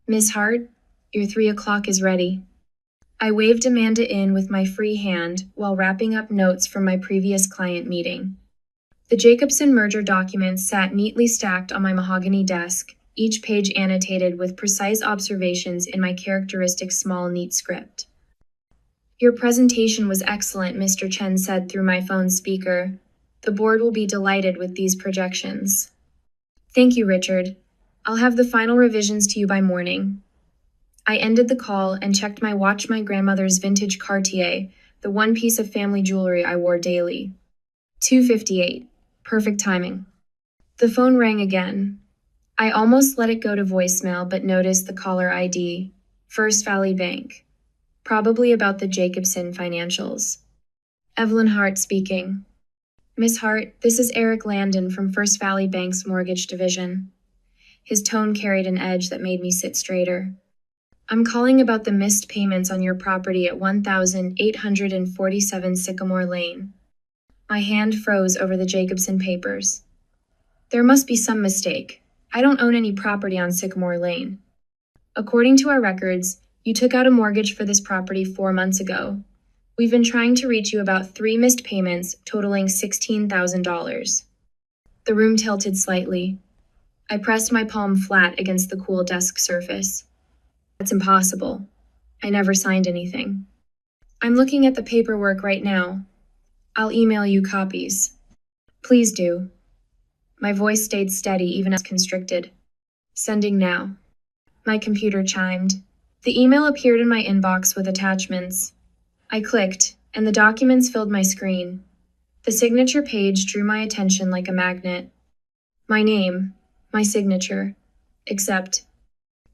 Miss Hart, your 3 o'clock is ready. I waved Amanda in with my free hand while wrapping up notes from my previous client meeting. The Jacobson merger documents sat neatly stacked on my mahogany desk, each page annotated with precise observations in my characteristic small, neat script. Your presentation was excellent, Mr. Chen said through my phone speaker. The board will be delighted with these projections. Thank you, Richard. I'll have the final revisions to you by morning. I ended the call and checked my watch, my grandmother's vintage Cartier, the one piece of family jewelry I wore daily. 2:58. Perfect timing. The phone rang again. I almost let it go to voicemail but noticed the caller ID. First Valley Bank. Probably about the Jacobson financials. Evelyn Hart speaking. Miss Hart, this is Eric Landon from First Valley Bank's mortgage division. His tone carried an edge that made me sit straighter. I'm calling about the missed payments on your property at 1847 Sycamore Lane. My hand froze over the Jacobson papers. There must be some mistake. I don't own any property on Sycamore Lane. According to our records, you took out a mortgage for this property 4 months ago. We've been trying to reach you about 3 missed payments totaling $16,000. The room tilted slightly. I pressed my palm flat against the cool desk surface. That's impossible. I never signed anything. I'm looking at the paperwork right now. I'll email you copies. Please do. My voice stayed steady even as constricted. Sending now. My computer chimed. The email appeared in my inbox with attachments. I clicked, and the documents filled my screen. The signature page drew my attention like a magnet. My name, my signature, except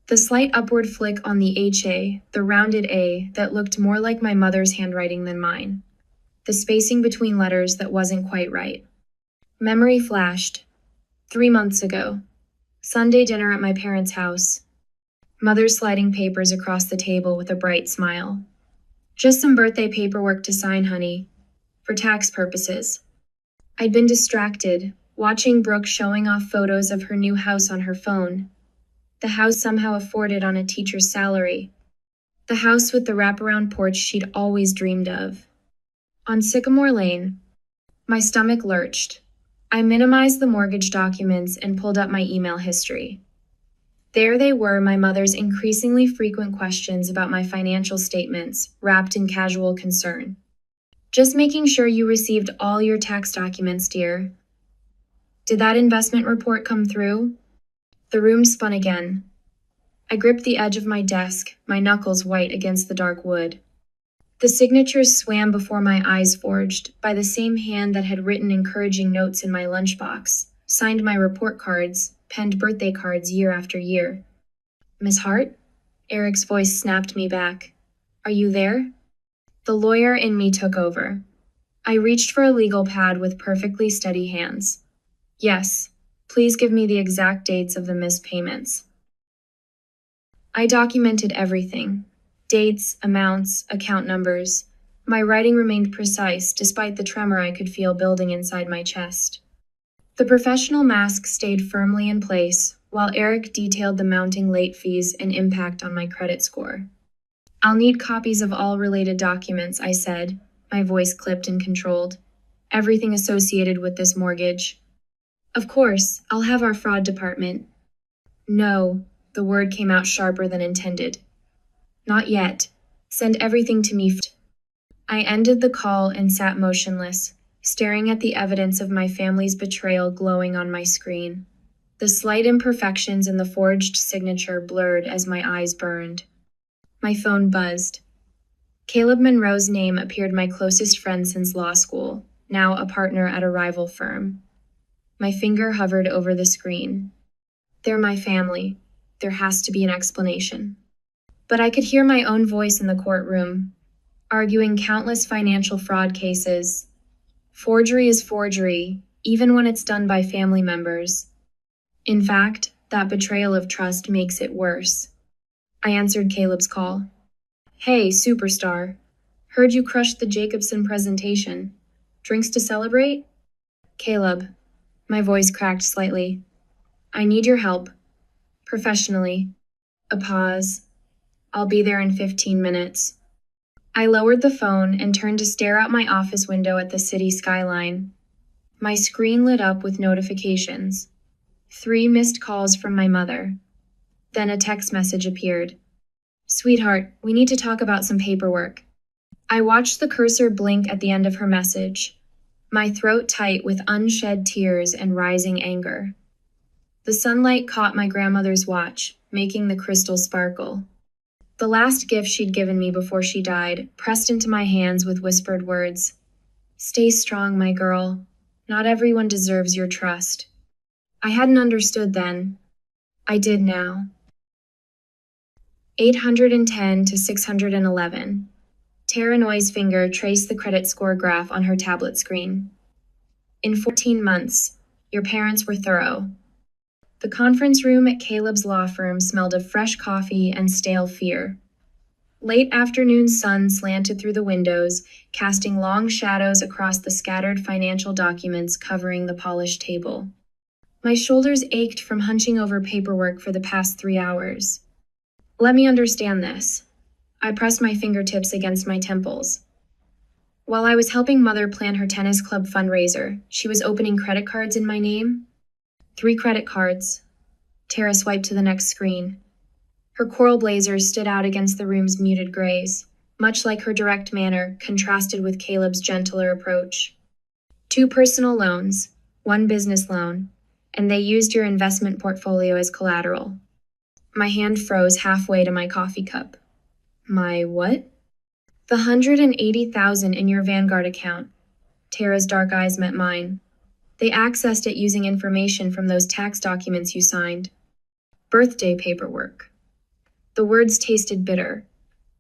the slight upward flick on the HA, the rounded A that looked more like my mother's handwriting than mine. The spacing between letters that wasn't quite right. Memory flashed. 3 months ago. Sunday dinner at my parents' house. Mother sliding papers across the table with a bright smile. Just some birthday paperwork to sign, honey. For tax purposes. I'd been distracted, watching Brooke showing off photos of her new house on her phone. The house somehow afforded on a teacher's salary. The house with the wraparound porch she'd always dreamed of. On Sycamore Lane, my stomach lurched. I minimized the mortgage documents and pulled up my email history. There they were, my mother's increasingly frequent questions about my financial statements, wrapped in casual concern. Just making sure you received all your tax documents, dear. Did that investment report come through? The room spun again. I gripped the edge of my desk, my knuckles white against the dark wood. The signatures swam before my eyes, forged by the same hand that had written encouraging notes in my lunchbox, signed my report cards, penned birthday cards year after year. Miss Hart? Eric's voice snapped me back. Are you there? The lawyer in me took over. I reached for a legal pad with perfectly steady hands. Yes, please give me the exact dates of the missed payments. I documented everything. Dates, amounts, account numbers. My writing remained precise despite the tremor I could feel building inside my chest. The professional mask stayed firmly in place, while Eric detailed the mounting late fees and impact on my credit score. I'll need copies of all related documents, I said, my voice clipped and controlled. Everything associated with this mortgage. Of course, I'll have our fraud department. No, the word came out sharper than intended. Not yet. Send everything to me. I ended the call and sat motionless, staring at the evidence of my family's betrayal glowing on my screen. The slight imperfections in the forged signature blurred as my eyes burned. My phone buzzed. Caleb Monroe's name appeared, my closest friend since law school, now a partner at a rival firm. My finger hovered over the screen. They're my family. There has to be an explanation. But I could hear my own voice in the courtroom, arguing countless financial fraud cases. Forgery is forgery, even when it's done by family members. In fact, that betrayal of trust makes it worse. I answered Caleb's call. Hey, superstar. Heard you crushed the Jacobson presentation. Drinks to celebrate? Caleb. My voice cracked slightly. I need your help. Professionally. A pause. I'll be there in 15 minutes. I lowered the phone and turned to stare out my office window at the city skyline. My screen lit up with notifications. 3 missed calls from my mother. Then a text message appeared. Sweetheart, we need to talk about some paperwork. I watched the cursor blink at the end of her message, my throat tight with unshed tears and rising anger. The sunlight caught my grandmother's watch, making the crystal sparkle. The last gift she'd given me before she died, pressed into my hands with whispered words. Stay strong, my girl. Not everyone deserves your trust. I hadn't understood then. I did now. 810 to 611. Tara Noy's finger traced the credit score graph on her tablet screen. In 14 months, your parents were thorough. The conference room at Caleb's law firm smelled of fresh coffee and stale fear. Late afternoon sun slanted through the windows, casting long shadows across the scattered financial documents covering the polished table. My shoulders ached from hunching over paperwork for the past 3 hours. Let me understand this. I pressed my fingertips against my temples. While I was helping Mother plan her tennis club fundraiser, she was opening credit cards in my name. 3 credit cards. Tara swiped to the next screen. Her coral blazers stood out against the room's muted grays, much like her direct manner contrasted with Caleb's gentler approach. 2 personal loans, 1 business loan, and they used your investment portfolio as collateral. My hand froze halfway to my coffee cup. My what? The $180,000 in your Vanguard account. Tara's dark eyes met mine. They accessed it using information from those tax documents you signed. Birthday paperwork. The words tasted bitter.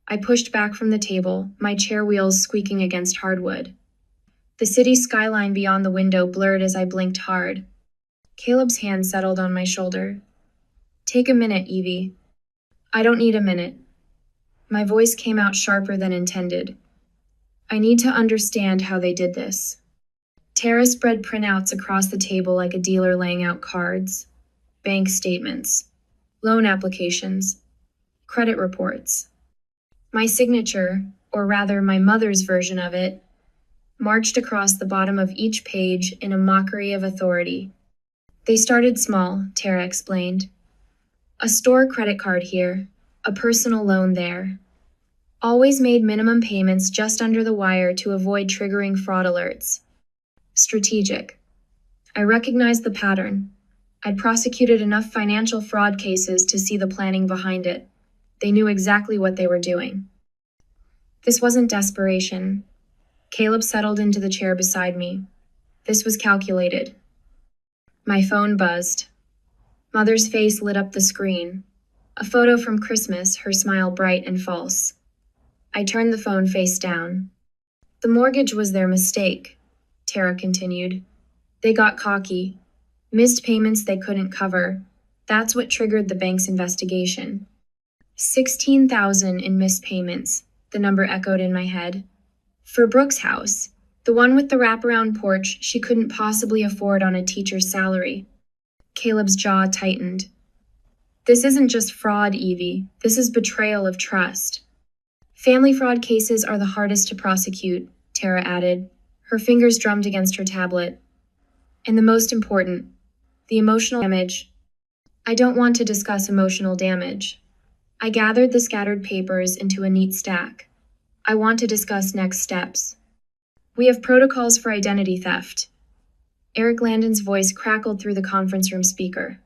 I pushed back from the table, my chair wheels squeaking against hardwood. The city skyline beyond the window blurred as I blinked hard. Caleb's hand settled on my shoulder. Take a minute, Evie. I don't need a minute. My voice came out sharper than intended. I need to understand how they did this. Tara spread printouts across the table like a dealer laying out cards. Bank statements, loan applications, credit reports. My signature, or rather my mother's version of it, marched across the bottom of each page in a mockery of authority. They started small, Tara explained. A store credit card here, a personal loan there. Always made minimum payments just under the wire to avoid triggering fraud alerts. Strategic. I recognized the pattern. I'd prosecuted enough financial fraud cases to see the planning behind it. They knew exactly what they were doing. This wasn't desperation. Caleb settled into the chair beside me. This was calculated. My phone buzzed. Mother's face lit up the screen. A photo from Christmas, her smile bright and false. I turned the phone face down. The mortgage was their mistake, Tara continued. They got cocky. Missed payments they couldn't cover. That's what triggered the bank's investigation. 16,000 in missed payments, the number echoed in my head. For Brooke's house, the one with the wraparound porch she couldn't possibly afford on a teacher's salary. Caleb's jaw tightened. This isn't just fraud, Evie. This is betrayal of trust. Family fraud cases are the hardest to prosecute, Tara added. Her fingers drummed against her tablet. And the most important, the emotional damage. I don't want to discuss emotional damage. I gathered the scattered papers into a neat stack. I want to discuss next steps. We have protocols for identity theft. Eric Landon's voice crackled through the conference room speaker.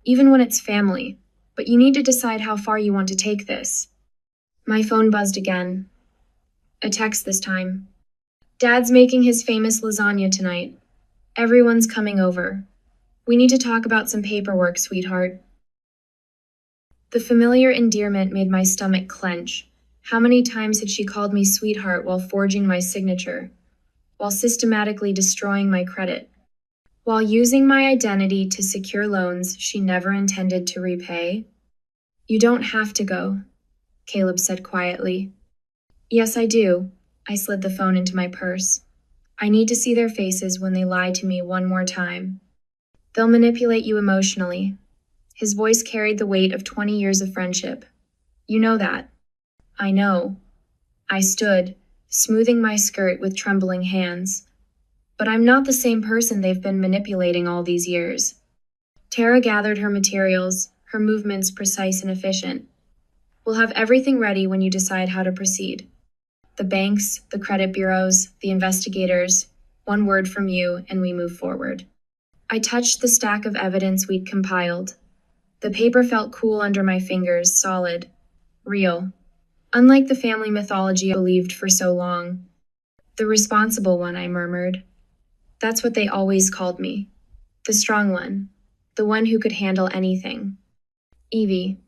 Even when it's family, but you need to decide how far you want to take this. My phone buzzed again. A text this time. Dad's making his famous lasagna tonight. Everyone's coming over. We need to talk about some paperwork, sweetheart. The familiar endearment made my stomach clench. How many times had she called me sweetheart while forging my signature? While systematically destroying my credit? While using my identity to secure loans she never intended to repay? You don't have to go, Caleb said quietly. Yes, I do. I slid the phone into my purse. I need to see their faces when they lie to me one more time. They'll manipulate you emotionally. His voice carried the weight of 20 years of friendship. You know that. I know. I stood, smoothing my skirt with trembling hands. But I'm not the same person they've been manipulating all these years. Tara gathered her materials, her movements precise and efficient. We'll have everything ready when you decide how to proceed. The banks, the credit bureaus, the investigators, one word from you and we move forward. I touched the stack of evidence we'd compiled. The paper felt cool under my fingers, solid, real. Unlike the family mythology I believed for so long. The responsible one, I murmured. That's what they always called me. The strong one. The one who could handle anything. Evie.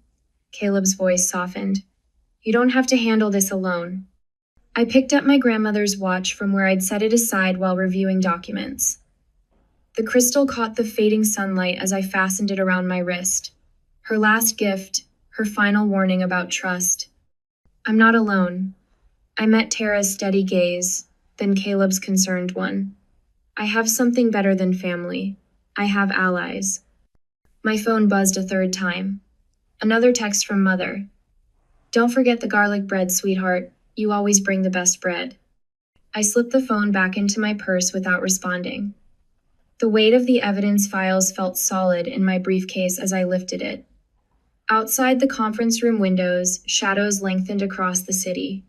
Caleb's voice softened. You don't have to handle this alone. I picked up my grandmother's watch from where I'd set it aside while reviewing documents. The crystal caught the fading sunlight as I fastened it around my wrist. Her last gift, her final warning about trust. I'm not alone. I met Tara's steady gaze, then Caleb's concerned one. I have something better than family. I have allies. My phone buzzed a third time. Another text from Mother. Don't forget the garlic bread, sweetheart. You always bring the best bread. I slipped the phone back into my purse without responding. The weight of the evidence files felt solid in my briefcase as I lifted it. Outside the conference room windows, shadows lengthened across the city.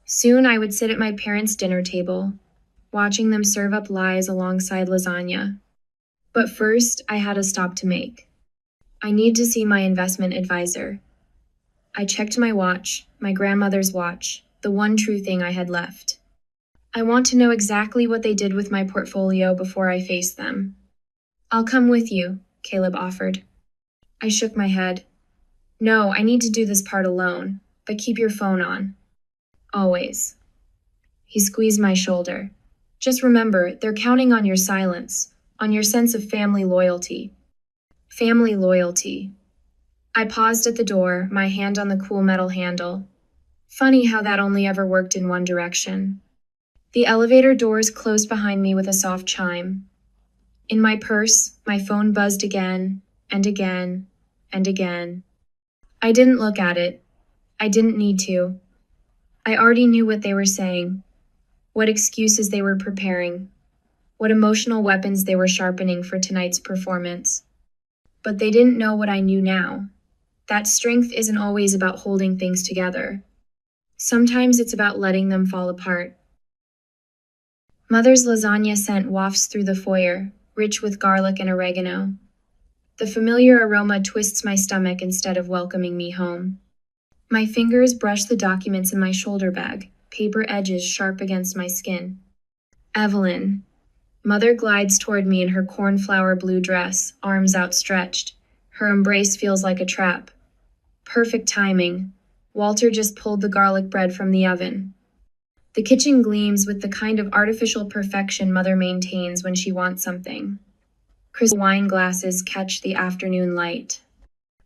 Soon I would sit at my parents' dinner table, watching them serve up lies alongside lasagna. But first, I had a stop to make. I need to see my investment advisor. I checked my watch, my grandmother's watch, the one true thing I had left. I want to know exactly what they did with my portfolio before I face them. I'll come with you, Caleb offered. I shook my head. No, I need to do this part alone, but keep your phone on. Always. He squeezed my shoulder. Just remember, they're counting on your silence, on your sense of family loyalty. Family loyalty. I paused at the door, my hand on the cool metal handle. Funny how that only ever worked in one direction. The elevator doors closed behind me with a soft chime. In my purse, my phone buzzed again, and again, and again. I didn't look at it. I didn't need to. I already knew what they were saying, what excuses they were preparing, what emotional weapons they were sharpening for tonight's performance. But they didn't know what I knew now. That strength isn't always about holding things together. Sometimes it's about letting them fall apart. Mother's lasagna scent wafts through the foyer, rich with garlic and oregano. The familiar aroma twists my stomach instead of welcoming me home. My fingers brush the documents in my shoulder bag, paper edges sharp against my skin. Evelyn. Mother glides toward me in her cornflower blue dress, arms outstretched. Her embrace feels like a trap. Perfect timing. Walter just pulled the garlic bread from the oven. The kitchen gleams with the kind of artificial perfection Mother maintains when she wants something. Crystal wine glasses catch the afternoon light.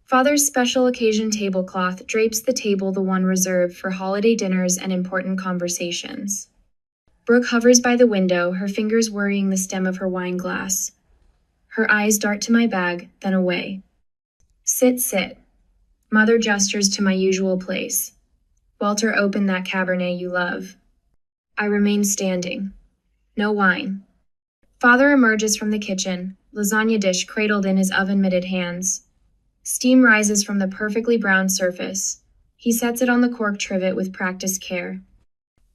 Father's special occasion tablecloth drapes the table, the one reserved for holiday dinners and important conversations. Brooke hovers by the window, her fingers worrying the stem of her wine glass. Her eyes dart to my bag, then away. Sit, sit. Mother gestures to my usual place. Walter, open that Cabernet you love. I remain standing. No wine. Father emerges from the kitchen, lasagna dish cradled in his oven-mitted hands. Steam rises from the perfectly browned surface. He sets it on the cork trivet with practiced care.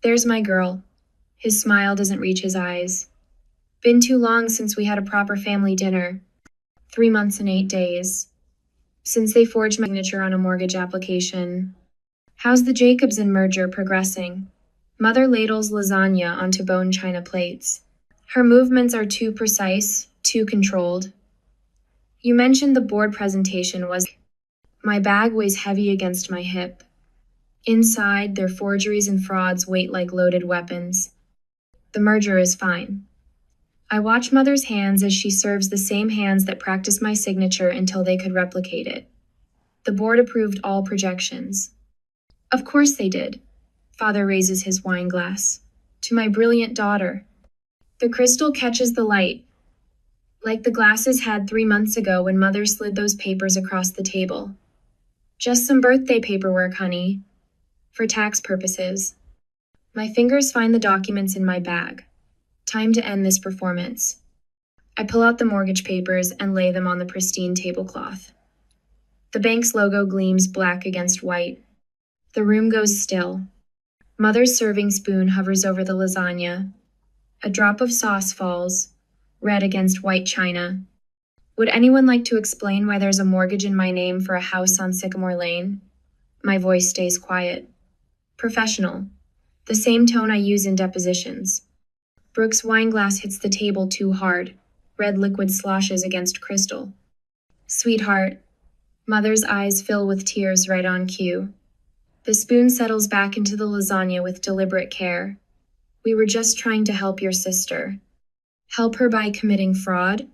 There's my girl. His smile doesn't reach his eyes. Been too long since we had a proper family dinner. 3 months and 8 days. Since they forged my signature on a mortgage application. How's the Jacobson merger progressing? Mother ladles lasagna onto bone china plates. Her movements are too precise, too controlled. You mentioned the board presentation was... My bag weighs heavy against my hip. Inside, their forgeries and frauds wait like loaded weapons. The merger is fine. I watch Mother's hands as she serves the same hands that practiced my signature until they could replicate it. The board approved all projections. Of course they did. Father raises his wine glass. To my brilliant daughter. The crystal catches the light. like the glasses had 3 months ago when Mother slid those papers across the table. Just some birthday paperwork, honey, for tax purposes. My fingers find the documents in my bag. Time to end this performance. I pull out the mortgage papers and lay them on the pristine tablecloth. The bank's logo gleams black against white. The room goes still. Mother's serving spoon hovers over the lasagna. A drop of sauce falls, red against white china. Would anyone like to explain why there's a mortgage in my name for a house on Sycamore Lane? My voice stays quiet. Professional. The same tone I use in depositions. Brooke's wine glass hits the table too hard. Red liquid sloshes against crystal. Sweetheart. Mother's eyes fill with tears right on cue. The spoon settles back into the lasagna with deliberate care. We were just trying to help your sister. Help her by committing fraud?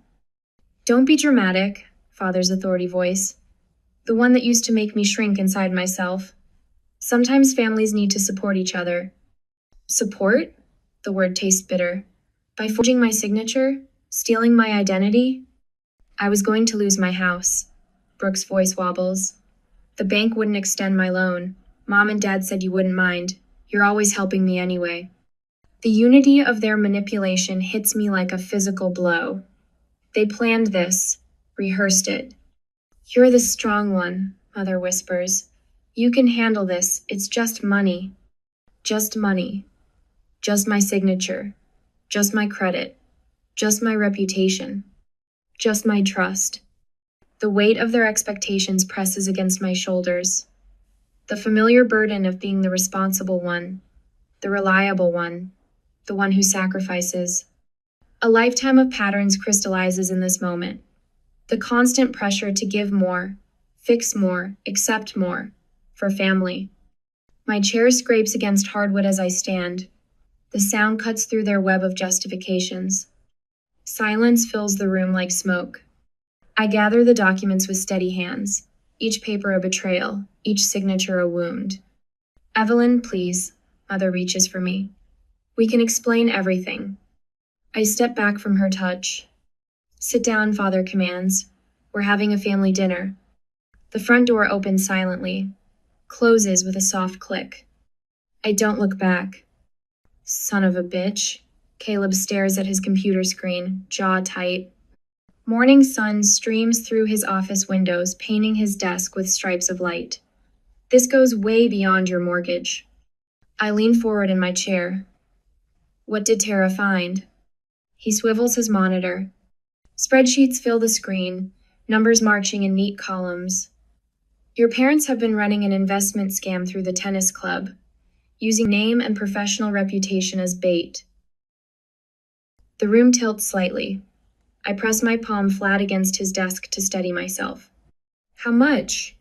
Don't be dramatic, Father's authority voice. The one that used to make me shrink inside myself. Sometimes families need to support each other. Support? The word tastes bitter. By forging my signature? Stealing my identity? I was going to lose my house. Brooke's voice wobbles. The bank wouldn't extend my loan. Mom and Dad said you wouldn't mind. You're always helping me anyway. The unity of their manipulation hits me like a physical blow. They planned this, rehearsed it. You're the strong one, Mother whispers. You can handle this. It's just money. Just money. Just my signature. Just my credit. Just my reputation. Just my trust. The weight of their expectations presses against my shoulders. The familiar burden of being the responsible one, the reliable one, the one who sacrifices. A lifetime of patterns crystallizes in this moment. The constant pressure to give more, fix more, accept more, for family. My chair scrapes against hardwood as I stand. The sound cuts through their web of justifications. Silence fills the room like smoke. I gather the documents with steady hands, each paper a betrayal, each signature a wound. Evelyn, please. Mother reaches for me. We can explain everything. I step back from her touch. Sit down, Father commands. We're having a family dinner. The front door opens silently, closes with a soft click. I don't look back. Son of a bitch. Caleb stares at his computer screen, jaw tight. Morning sun streams through his office windows, painting his desk with stripes of light. This goes way beyond your mortgage. I lean forward in my chair. What did Tara find? He swivels his monitor. Spreadsheets fill the screen, numbers marching in neat columns. Your parents have been running an investment scam through the tennis club, using name and professional reputation as bait. The room tilts slightly. I press my palm flat against his desk to steady myself. How much?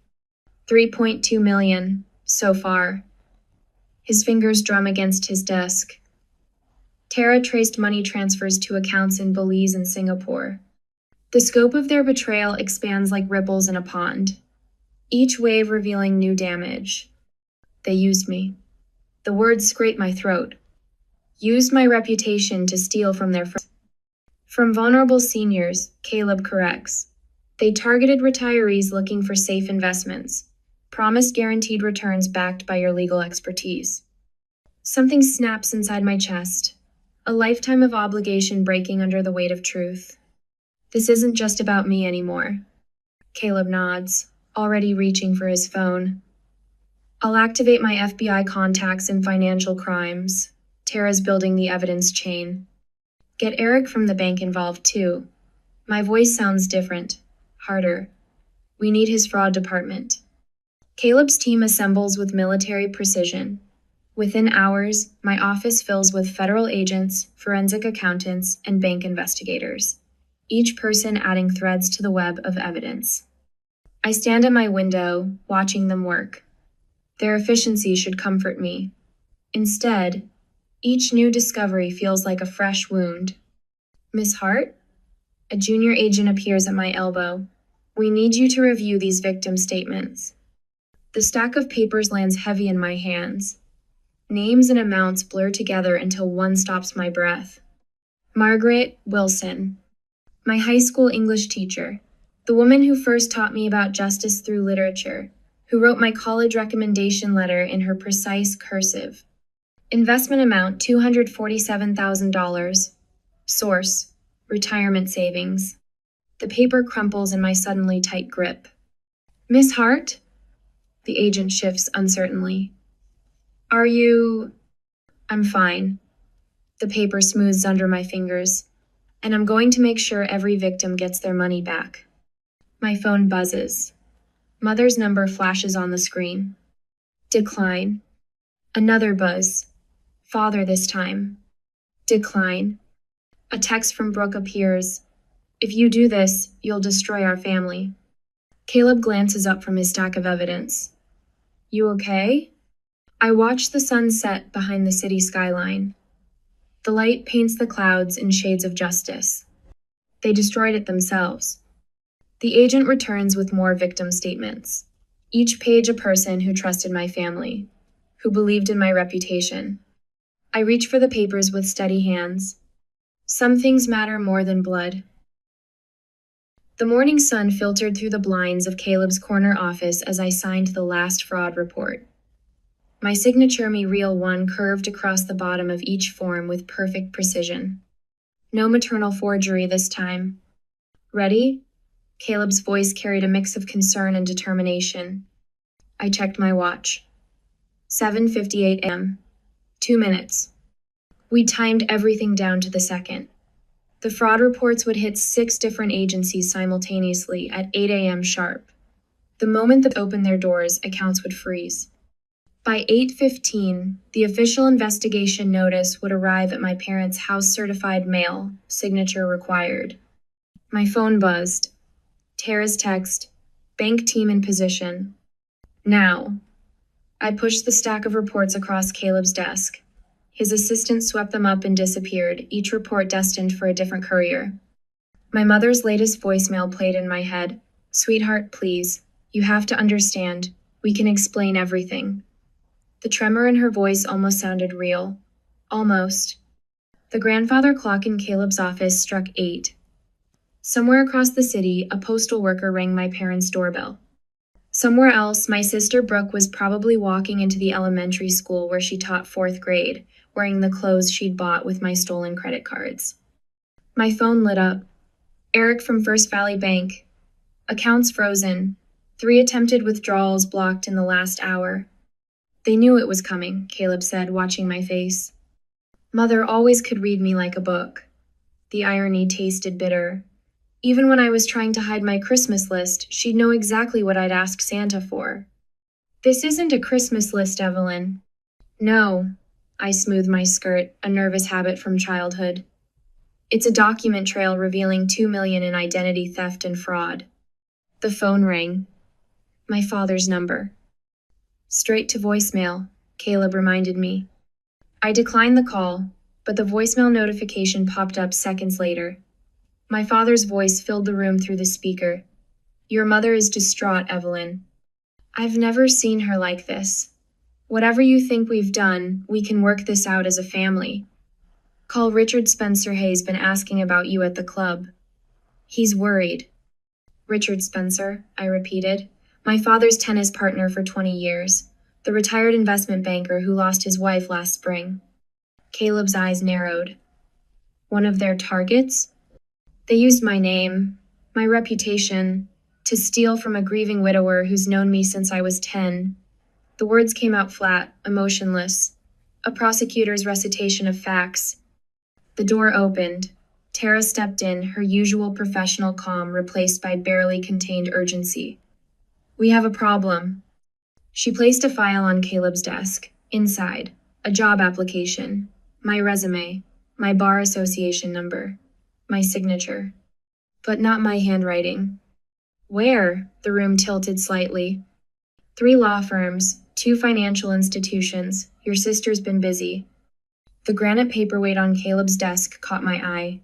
3.2 million, so far. His fingers drum against his desk. Tara traced money transfers to accounts in Belize and Singapore. The scope of their betrayal expands like ripples in a pond, each wave revealing new damage. They used me. The words scrape my throat. Used my reputation to steal from their friends. From vulnerable seniors, Caleb corrects. They targeted retirees looking for safe investments, promised guaranteed returns backed by your legal expertise. Something snaps inside my chest, a lifetime of obligation breaking under the weight of truth. This isn't just about me anymore. Caleb nods, already reaching for his phone. I'll activate my FBI contacts in financial crimes. Tara's building the evidence chain. Get Eric from the bank involved too. My voice sounds different, harder. We need his fraud department. Caleb's team assembles with military precision. Within hours, my office fills with federal agents, forensic accountants, and bank investigators, each person adding threads to the web of evidence. I stand at my window, watching them work. Their efficiency should comfort me. Instead, each new discovery feels like a fresh wound. Miss Hart? A junior agent appears at my elbow. We need you to review these victim statements. The stack of papers lands heavy in my hands. Names and amounts blur together until one stops my breath. Margaret Wilson. My high school English teacher, the woman who first taught me about justice through literature, who wrote my college recommendation letter in her precise cursive. Investment amount $247,000. Source, retirement savings. The paper crumples in my suddenly tight grip. Miss Hart? The agent shifts uncertainly. Are you... I'm fine. The paper smooths under my fingers, and I'm going to make sure every victim gets their money back. My phone buzzes. Mother's number flashes on the screen. Decline. Another buzz. Father this time. Decline. A text from Brooke appears. If you do this, you'll destroy our family. Caleb glances up from his stack of evidence. You okay? I watch the sun set behind the city skyline. The light paints the clouds in shades of justice. They destroyed it themselves. The agent returns with more victim statements. Each page a person who trusted my family, who believed in my reputation. I reach for the papers with steady hands. Some things matter more than blood. The morning sun filtered through the blinds of Caleb's corner office as I signed the last fraud report. My signature me real one curved across the bottom of each form with perfect precision. No maternal forgery this time. Ready? Caleb's voice carried a mix of concern and determination. I checked my watch. 7:58 a.m. 2 minutes. We timed everything down to the second. The fraud reports would hit 6 different agencies simultaneously at 8 a.m. sharp. The moment they opened their doors, accounts would freeze. By 8:15, the official investigation notice would arrive at my parents' house-certified mail, signature required. My phone buzzed. Tara's text, bank team in position. Now. I pushed the stack of reports across Caleb's desk. His assistant swept them up and disappeared, each report destined for a different courier. My mother's latest voicemail played in my head. Sweetheart, please. You have to understand. We can explain everything. The tremor in her voice almost sounded real. Almost. The grandfather clock in Caleb's office struck 8. Somewhere across the city, a postal worker rang my parents' doorbell. Somewhere else, my sister Brooke was probably walking into the elementary school where she taught 4th grade, wearing the clothes she'd bought with my stolen credit cards. My phone lit up. Eric from First Valley Bank. Accounts frozen. 3 attempted withdrawals blocked in the last hour. They knew it was coming, Caleb said, watching my face. Mother always could read me like a book. The irony tasted bitter. Even when I was trying to hide my Christmas list, she'd know exactly what I'd ask Santa for. This isn't a Christmas list, Evelyn. No. I smoothed my skirt, a nervous habit from childhood. It's a document trail revealing $2 million in identity theft and fraud. The phone rang. My father's number. Straight to voicemail, Caleb reminded me. I declined the call, but the voicemail notification popped up seconds later. My father's voice filled the room through the speaker. Your mother is distraught, Evelyn. I've never seen her like this. Whatever you think we've done, we can work this out as a family. Call Richard Spencer Hay's been asking about you at the club. He's worried. Richard Spencer, I repeated. My father's tennis partner for 20 years. The retired investment banker who lost his wife last spring. Caleb's eyes narrowed. One of their targets? They used my name, my reputation, to steal from a grieving widower who's known me since I was 10. The words came out flat, emotionless. A prosecutor's recitation of facts. The door opened. Tara stepped in, her usual professional calm replaced by barely contained urgency. We have a problem. She placed a file on Caleb's desk. Inside, a job application, my resume, my bar association number, my signature. But not my handwriting. Where? The room tilted slightly. 3 law firms, 2 financial institutions. Your sister's been busy. The granite paperweight on Caleb's desk caught my eye.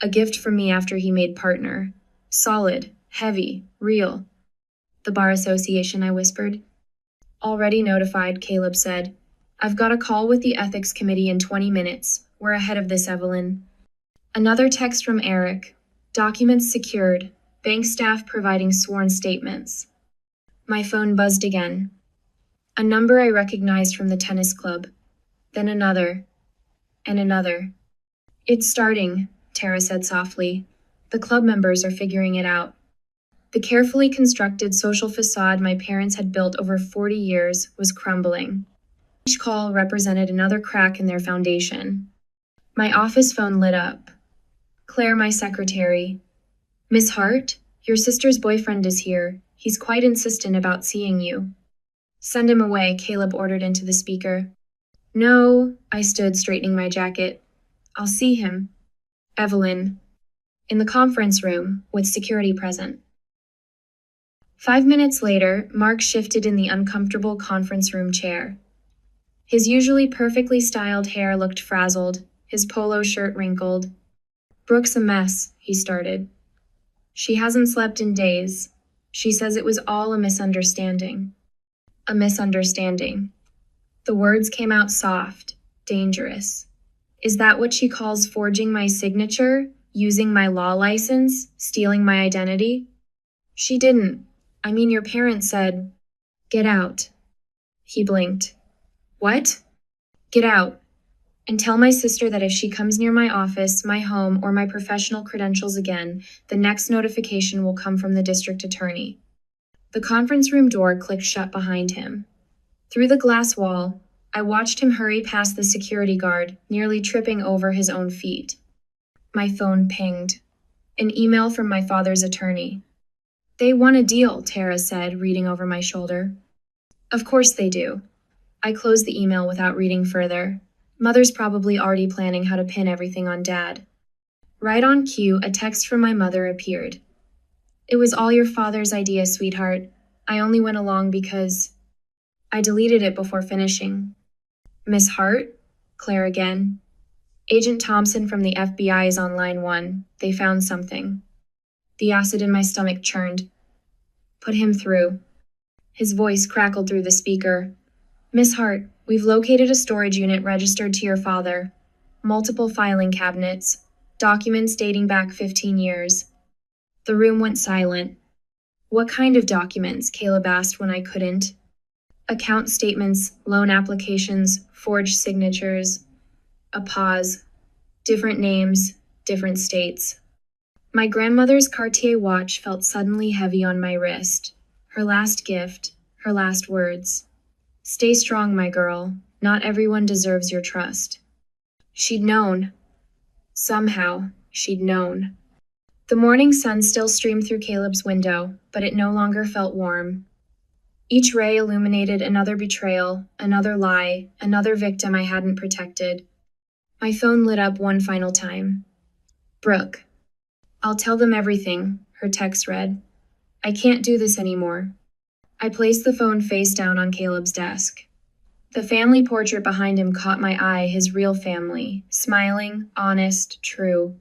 A gift from me after he made partner. Solid, heavy, real. The bar association, I whispered. Already notified, Caleb said. I've got a call with the ethics committee in 20 minutes. We're ahead of this, Evelyn. Another text from Eric. Documents secured. Bank staff providing sworn statements. My phone buzzed again. A number I recognized from the tennis club. Then another. And another. It's starting, Tara said softly. The club members are figuring it out. The carefully constructed social facade my parents had built over 40 years was crumbling. Each call represented another crack in their foundation. My office phone lit up. Claire, my secretary. Miss Hart, your sister's boyfriend is here. He's quite insistent about seeing you. Send him away, Caleb ordered into the speaker. No, I stood, straightening my jacket. I'll see him. Evelyn. In the conference room, with security present. 5 minutes later, Mark shifted in the uncomfortable conference room chair. His usually perfectly styled hair looked frazzled, his polo shirt wrinkled. Brooke's a mess, he started. She hasn't slept in days. She says it was all a misunderstanding. A misunderstanding. The words came out soft, dangerous. Is that what she calls forging my signature, using my law license, stealing my identity? She didn't. I mean, your parents said, get out. He blinked. What? Get out. And tell my sister that if she comes near my office, my home, or my professional credentials again, the next notification will come from the district attorney. The conference room door clicked shut behind him. Through the glass wall, I watched him hurry past the security guard, nearly tripping over his own feet. My phone pinged. An email from my father's attorney. They won a deal, Tara said, reading over my shoulder. Of course they do. I closed the email without reading further. Mother's probably already planning how to pin everything on Dad. Right on cue, a text from my mother appeared. It was all your father's idea, sweetheart. I only went along because... I deleted it before finishing. Miss Hart? Claire again. Agent Thompson from the FBI is on line 1. They found something. The acid in my stomach churned. Put him through. His voice crackled through the speaker. Miss Hart, we've located a storage unit registered to your father. Multiple filing cabinets. Documents dating back 15 years. The room went silent. What kind of documents? Caleb asked when I couldn't. Account statements, loan applications, forged signatures. A pause. Different names, different states. My grandmother's Cartier watch felt suddenly heavy on my wrist. Her last gift, her last words. Stay strong, my girl. Not everyone deserves your trust. She'd known. Somehow, she'd known. The morning sun still streamed through Caleb's window, but it no longer felt warm. Each ray illuminated another betrayal, another lie, another victim I hadn't protected. My phone lit up one final time. Brooke. I'll tell them everything, her text read. I can't do this anymore. I placed the phone face down on Caleb's desk. The family portrait behind him caught my eye, his real family, smiling, honest, true.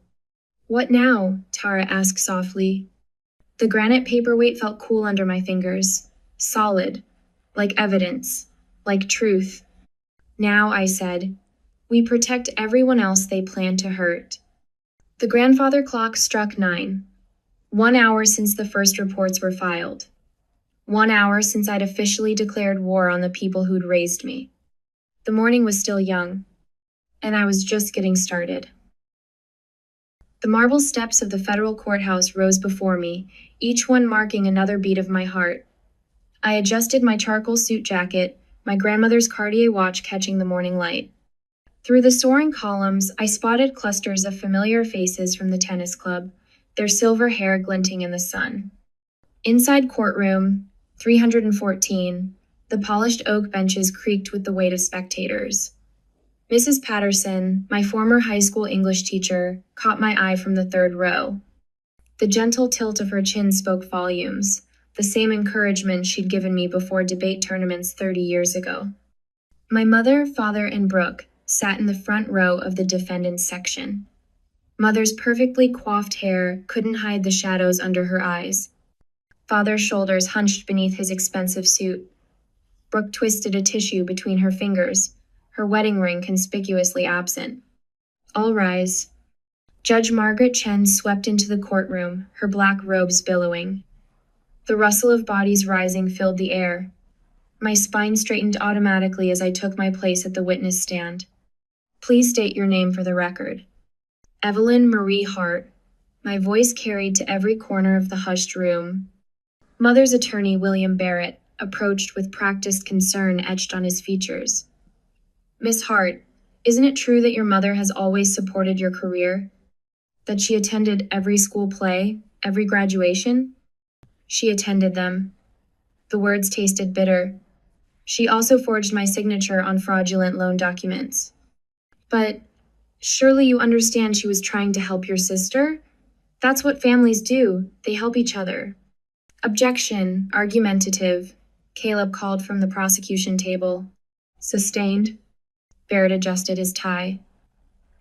What now? Tara asked softly. The granite paperweight felt cool under my fingers, solid, like evidence, like truth. Now, I said, we protect everyone else they plan to hurt. The grandfather clock struck 9. 1 hour since the first reports were filed. 1 hour since I'd officially declared war on the people who'd raised me. The morning was still young, and I was just getting started. The marble steps of the federal courthouse rose before me, each one marking another beat of my heart. I adjusted my charcoal suit jacket, my grandmother's Cartier watch catching the morning light. Through the soaring columns, I spotted clusters of familiar faces from the tennis club, their silver hair glinting in the sun. Inside courtroom 314, the polished oak benches creaked with the weight of spectators. Mrs. Patterson, my former high school English teacher, caught my eye from the third row. The gentle tilt of her chin spoke volumes, the same encouragement she'd given me before debate tournaments 30 years ago. My mother, father, and Brooke sat in the front row of the defendant's section. Mother's perfectly coiffed hair couldn't hide the shadows under her eyes. Father's shoulders hunched beneath his expensive suit. Brooke twisted a tissue between her fingers, her wedding ring conspicuously absent. All rise. Judge Margaret Chen swept into the courtroom, her black robes billowing. The rustle of bodies rising filled the air. My spine straightened automatically as I took my place at the witness stand. Please state your name for the record. Evelyn Marie Hart. My voice carried to every corner of the hushed room. Mother's attorney, William Barrett, approached with practiced concern etched on his features. Miss Hart, isn't it true that your mother has always supported your career? That she attended every school play, every graduation? She attended them. The words tasted bitter. She also forged my signature on fraudulent loan documents. But surely you understand she was trying to help your sister? That's what families do. They help each other. Objection, argumentative, Caleb called from the prosecution table. Sustained. Barrett adjusted his tie.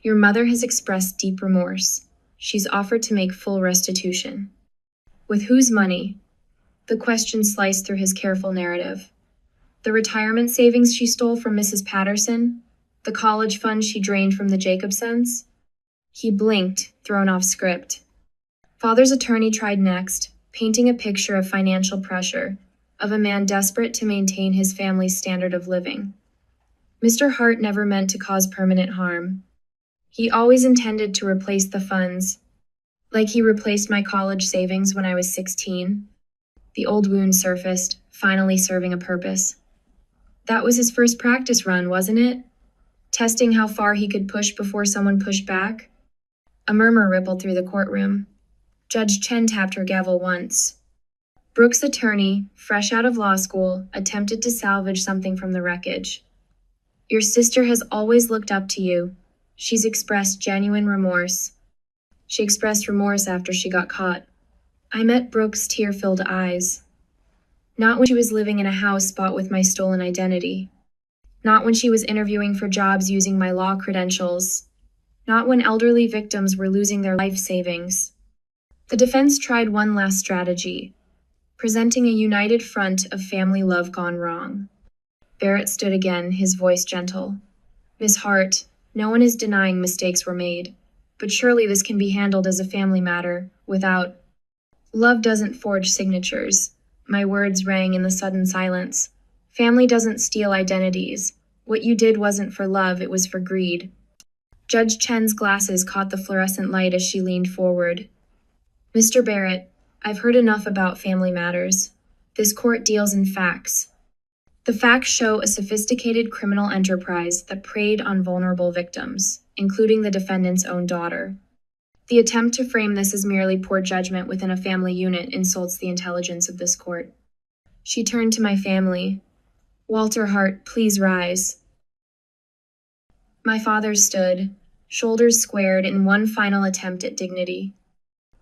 Your mother has expressed deep remorse. She's offered to make full restitution. With whose money? The question sliced through his careful narrative. The retirement savings she stole from Mrs. Patterson? The college fund she drained from the Jacobsons? He blinked, thrown off script. Father's attorney tried next, painting a picture of financial pressure, of a man desperate to maintain his family's standard of living. Mr. Hart never meant to cause permanent harm. He always intended to replace the funds, like he replaced my college savings when I was 16. The old wound surfaced, finally serving a purpose. That was his first practice run, wasn't it? Testing how far he could push before someone pushed back? A murmur rippled through the courtroom. Judge Chen tapped her gavel once. Brooke's attorney, fresh out of law school, attempted to salvage something from the wreckage. Your sister has always looked up to you. She's expressed genuine remorse. She expressed remorse after she got caught. I met Brooke's tear-filled eyes. Not when she was living in a house bought with my stolen identity. Not when she was interviewing for jobs using my law credentials. Not when elderly victims were losing their life savings. The defense tried one last strategy, presenting a united front of family love gone wrong. Barrett stood again, his voice gentle. Miss Hart, no one is denying mistakes were made, but surely this can be handled as a family matter, without... Love doesn't forge signatures. My words rang in the sudden silence. Family doesn't steal identities. What you did wasn't for love, it was for greed. Judge Chen's glasses caught the fluorescent light as she leaned forward. Mr. Barrett, I've heard enough about family matters. This court deals in facts. The facts show a sophisticated criminal enterprise that preyed on vulnerable victims, including the defendant's own daughter. The attempt to frame this as merely poor judgment within a family unit insults the intelligence of this court. She turned to my family. Walter Hart, please rise. My father stood, shoulders squared in one final attempt at dignity.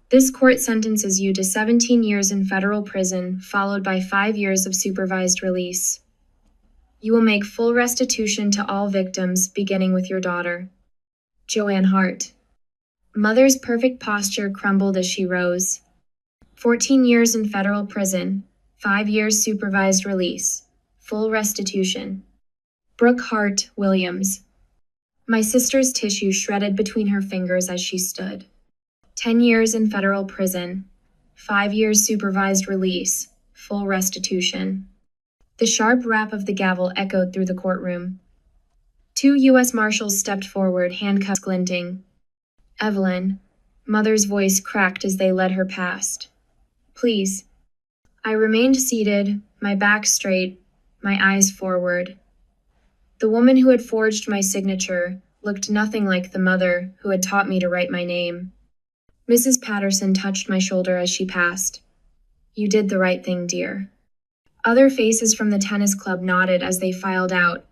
This court sentences you to 17 years in federal prison, followed by 5 years of supervised release. You will make full restitution to all victims, beginning with your daughter, Joanne Hart. Mother's perfect posture crumbled as she rose. 14 years in federal prison, 5 years supervised release, full restitution. Brooke Hart Williams. My sister's tissue shredded between her fingers as she stood. 10 years in federal prison, 5 years supervised release, full restitution. The sharp rap of the gavel echoed through the courtroom. 2 U.S. Marshals stepped forward, handcuffs glinting. Evelyn, Mother's voice cracked as they led her past. Please. I remained seated, my back straight, my eyes forward. The woman who had forged my signature looked nothing like the mother who had taught me to write my name. Mrs. Patterson touched my shoulder as she passed. You did the right thing, dear. Other faces from the tennis club nodded as they filed out.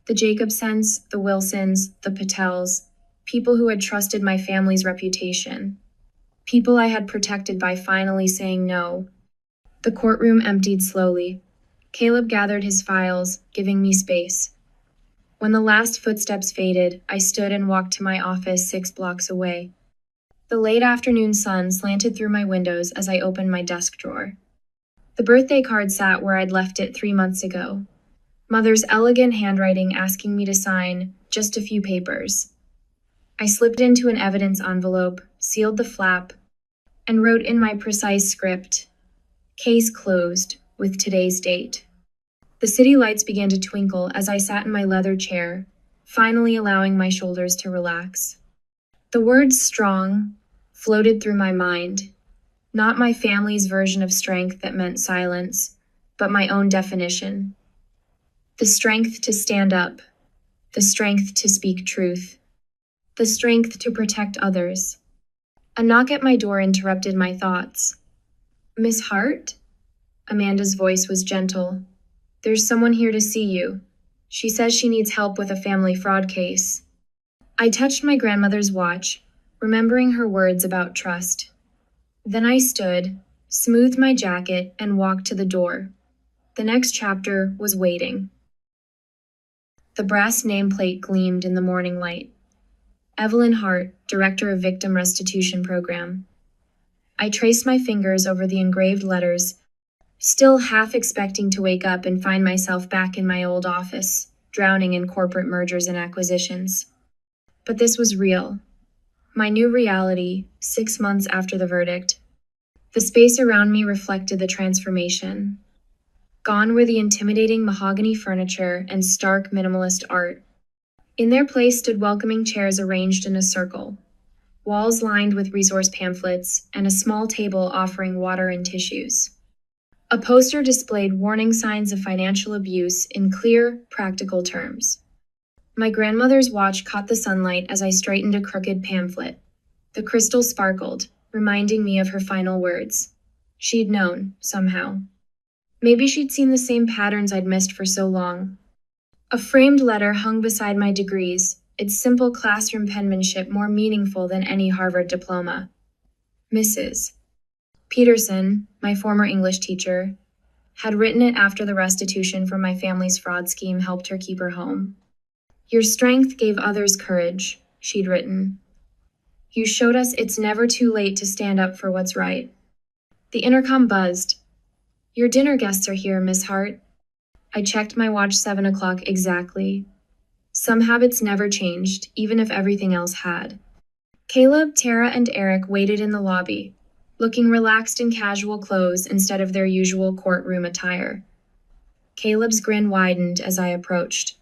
The Jacobsons, the Wilsons, the Patels, people who had trusted my family's reputation. People I had protected by finally saying no. The courtroom emptied slowly. Caleb gathered his files, giving me space. When the last footsteps faded, I stood and walked to my office 6 blocks away. The late afternoon sun slanted through my windows as I opened my desk drawer. The birthday card sat where I'd left it 3 months ago. Mother's elegant handwriting asking me to sign just a few papers. I slipped into an evidence envelope, sealed the flap, and wrote in my precise script, "Case closed, with today's date." The city lights began to twinkle as I sat in my leather chair, finally allowing my shoulders to relax. The word strong floated through my mind, not my family's version of strength that meant silence, but my own definition. The strength to stand up, the strength to speak truth, the strength to protect others. A knock at my door interrupted my thoughts. "Miss Hart?" Amanda's voice was gentle. "There's someone here to see you. She says she needs help with a family fraud case." I touched my grandmother's watch, remembering her words about trust. Then I stood, smoothed my jacket, and walked to the door. The next chapter was waiting. The brass nameplate gleamed in the morning light. Evelyn Hart, Director of Victim Restitution Program. I traced my fingers over the engraved letters, still half expecting to wake up and find myself back in my old office, drowning in corporate mergers and acquisitions. But this was real. My new reality, 6 months after the verdict. The space around me reflected the transformation. Gone were the intimidating mahogany furniture and stark minimalist art. In their place stood welcoming chairs arranged in a circle, walls lined with resource pamphlets, and a small table offering water and tissues. A poster displayed warning signs of financial abuse in clear, practical terms. My grandmother's watch caught the sunlight as I straightened a crooked pamphlet. The crystal sparkled, reminding me of her final words. She'd known, somehow. Maybe she'd seen the same patterns I'd missed for so long. A framed letter hung beside my degrees, its simple classroom penmanship more meaningful than any Harvard diploma. Mrs. Peterson, my former English teacher, had written it after the restitution from my family's fraud scheme helped her keep her home. "Your strength gave others courage," she'd written. "You showed us it's never too late to stand up for what's right." The intercom buzzed. "Your dinner guests are here, Miss Hart." I checked my watch, 7 o'clock exactly. Some habits never changed, even if everything else had. Caleb, Tara, and Eric waited in the lobby, looking relaxed in casual clothes instead of their usual courtroom attire. Caleb's grin widened as I approached.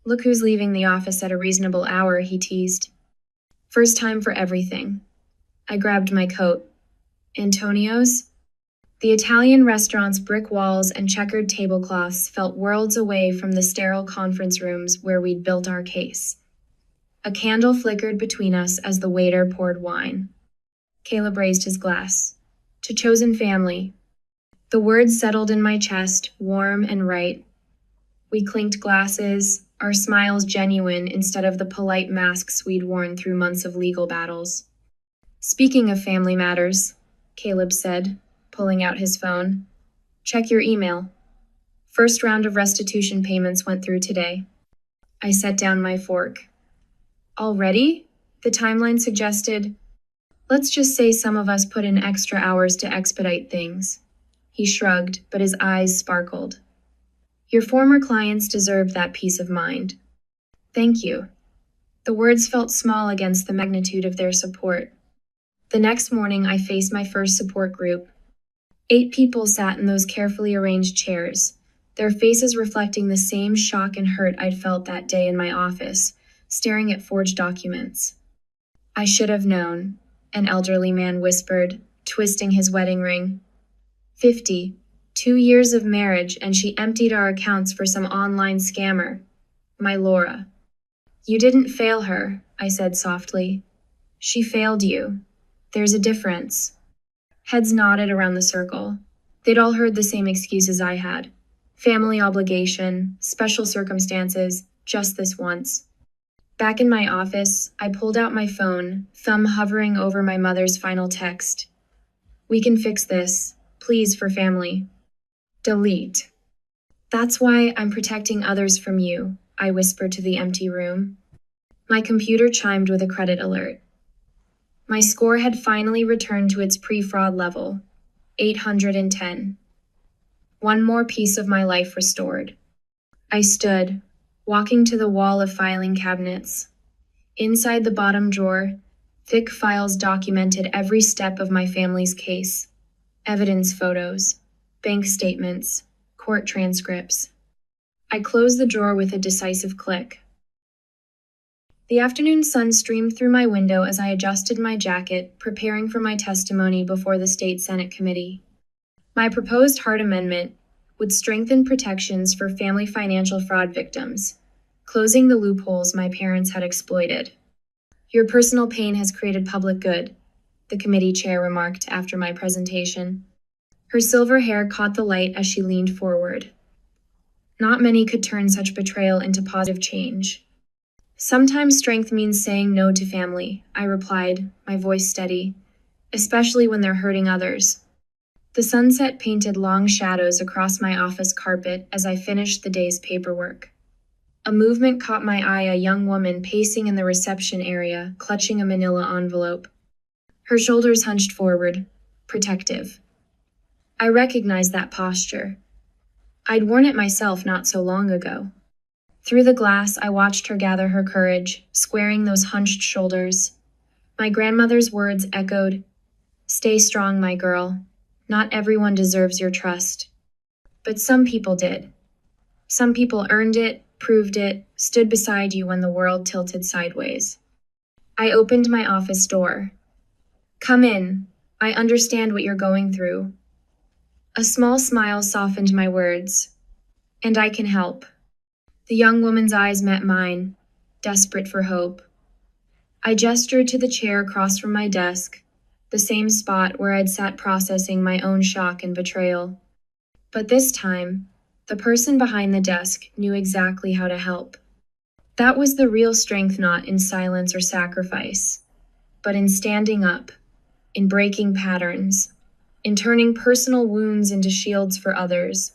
"Look who's leaving the office at a reasonable hour," he teased. "First time for everything." I grabbed my coat. "Antonio's?" The Italian restaurant's brick walls and checkered tablecloths felt worlds away from the sterile conference rooms where we'd built our case. A candle flickered between us as the waiter poured wine. Caleb raised his glass. "To chosen family." The words settled in my chest, warm and right. We clinked glasses, our smiles genuine instead of the polite masks we'd worn through months of legal battles. "Speaking of family matters," Caleb said, pulling out his phone. "Check your email. First round of restitution payments went through today." I set down my fork. "Already?" The timeline suggested. "Let's just say some of us put in extra hours to expedite things." He shrugged, but his eyes sparkled. "Your former clients deserve that peace of mind." "Thank you." The words felt small against the magnitude of their support. The next morning, I faced my first support group. 8 people sat in those carefully arranged chairs, their faces reflecting the same shock and hurt I'd felt that day in my office, staring at forged documents. "I should have known," an elderly man whispered, twisting his wedding ring. 50, 2 years of marriage, and she emptied our accounts for some online scammer. My Laura. "You didn't fail her," I said softly. "She failed you. There's a difference." Heads nodded around the circle. They'd all heard the same excuses I had. Family obligation, special circumstances, just this once. Back in my office, I pulled out my phone, thumb hovering over my mother's final text. "We can fix this. Please, for family." Delete. "That's why I'm protecting others from you," I whispered to the empty room. My computer chimed with a credit alert. My score had finally returned to its pre-fraud level, 810. One more piece of my life restored. I stood, walking to the wall of filing cabinets. Inside the bottom drawer, thick files documented every step of my family's case. Evidence photos, bank statements, court transcripts. I closed the drawer with a decisive click. The afternoon sun streamed through my window as I adjusted my jacket, preparing for my testimony before the State Senate Committee. My proposed Hart Amendment would strengthen protections for family financial fraud victims, closing the loopholes my parents had exploited. Your personal pain has created public good, the committee chair remarked after my presentation. Her silver hair caught the light as she leaned forward. Not many could turn such betrayal into positive change. Sometimes strength means saying no to family, I replied, my voice steady, especially when they're hurting others. The sunset painted long shadows across my office carpet as I finished the day's paperwork. A movement caught my eye, a young woman pacing in the reception area, clutching a manila envelope. Her shoulders hunched forward, protective. I recognized that posture. I'd worn it myself not so long ago. Through the glass, I watched her gather her courage, squaring those hunched shoulders. My grandmother's words echoed, "Stay strong, my girl. Not everyone deserves your trust." But some people did. Some people earned it, proved it, stood beside you when the world tilted sideways. I opened my office door. "Come in. I understand what you're going through." A small smile softened my words. "And I can help." The young woman's eyes met mine, desperate for hope. I gestured to the chair across from my desk, the same spot where I'd sat processing my own shock and betrayal. But this time, the person behind the desk knew exactly how to help. That was the real strength, not in silence or sacrifice, but in standing up, in breaking patterns, in turning personal wounds into shields for others.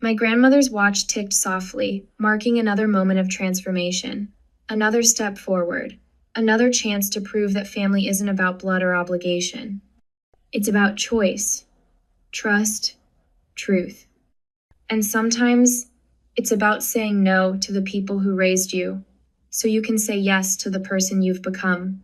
My grandmother's watch ticked softly, marking another moment of transformation, another step forward, another chance to prove that family isn't about blood or obligation. It's about choice, trust, truth. And sometimes it's about saying no to the people who raised you, so you can say yes to the person you've become.